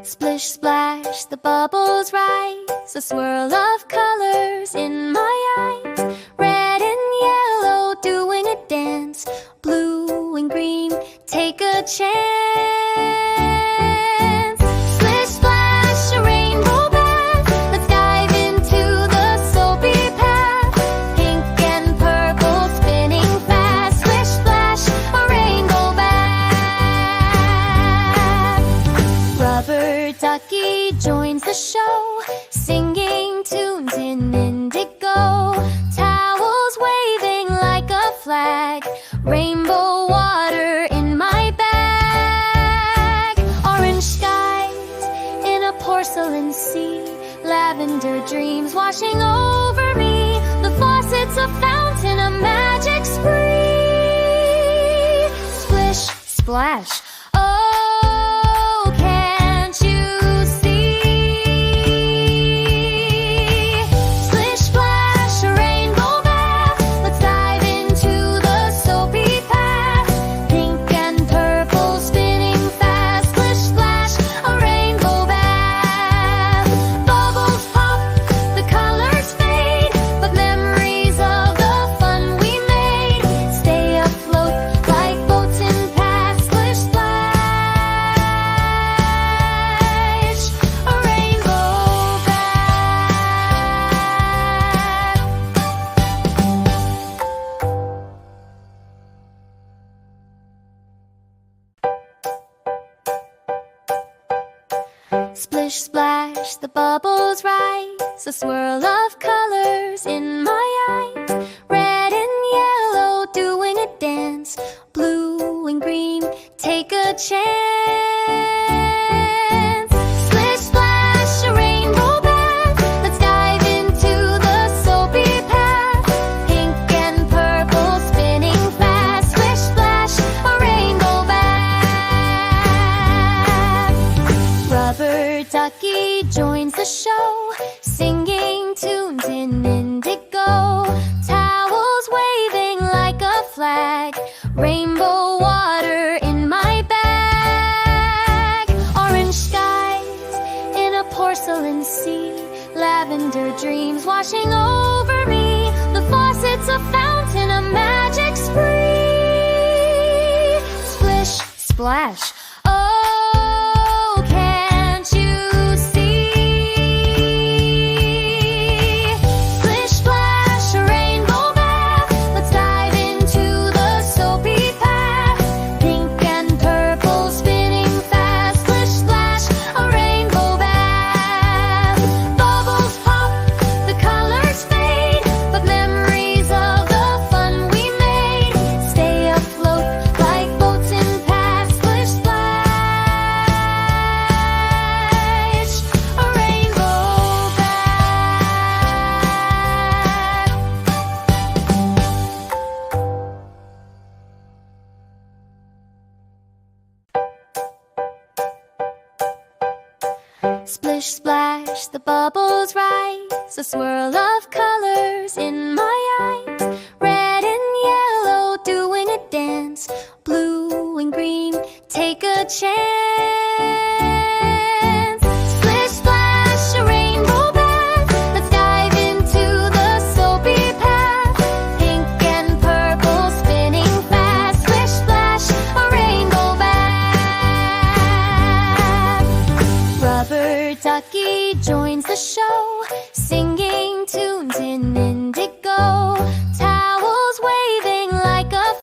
Splish, splash, the bubbles rise, a swirl of colors in my eyes. Red and yellow doing a dance, blue and green take a chance. Splish, splash, a rainbow bath, let's dive into the soapy path. Pink and purple spinning fast, splish, splash, a rainbow bath. Rubber ducky joins the show, singing tunes in indigo. Towels waving like a flag, rainbow water in my bag. Orange skies in a porcelain sea, lavender dreams washing over me. The faucet's a fountain, a magic spree. Splish, splash, oh, can't you see? Splish, splash, a rainbow bath, let's dive into the soapy path. Pink and purple spinning fast, splish, splash, a rainbow bath. Bubbles pop, the colors fade, but memories of the fun we made stay afloat like boats in past. Splish, splash, a rainbow bath. Splish, splash, the bubbles rise, a swirl of colors in my eyes. Red and yellow doing a dance, blue and green take a chance. Splish, splash, a rainbow bath, let's dive into the soapy path. Pink and purple spinning fast, splish, splash, a rainbow bath. Rubber ducky joins the show, singing tunes in indigo. Towels waving like a flag, rainbow water in my bag. Orange skies in a porcelain sea, lavender dreams washing over me. The faucet's a fountain, a magic spree. Splish, splash, oh, can't you see? Splish, splash, a rainbow bath, let's dive into the soapy path. Pink and purple spinning fast, splish, splash, a rainbow bath. Bubbles pop, the colors fade, but memories of the fun we made stay afloat like boats in past. Splish, splash, a rainbow bath. Splish, splash, the bubbles rise, a swirl of colors in my eyes. Red and yellow doing a dance, blue and green take a chance. Splish, splash, a rainbow bath, let's dive into the soapy path. Pink and purple spinning fast, splish, splash, a rainbow bath. Rubber ducky joins the show,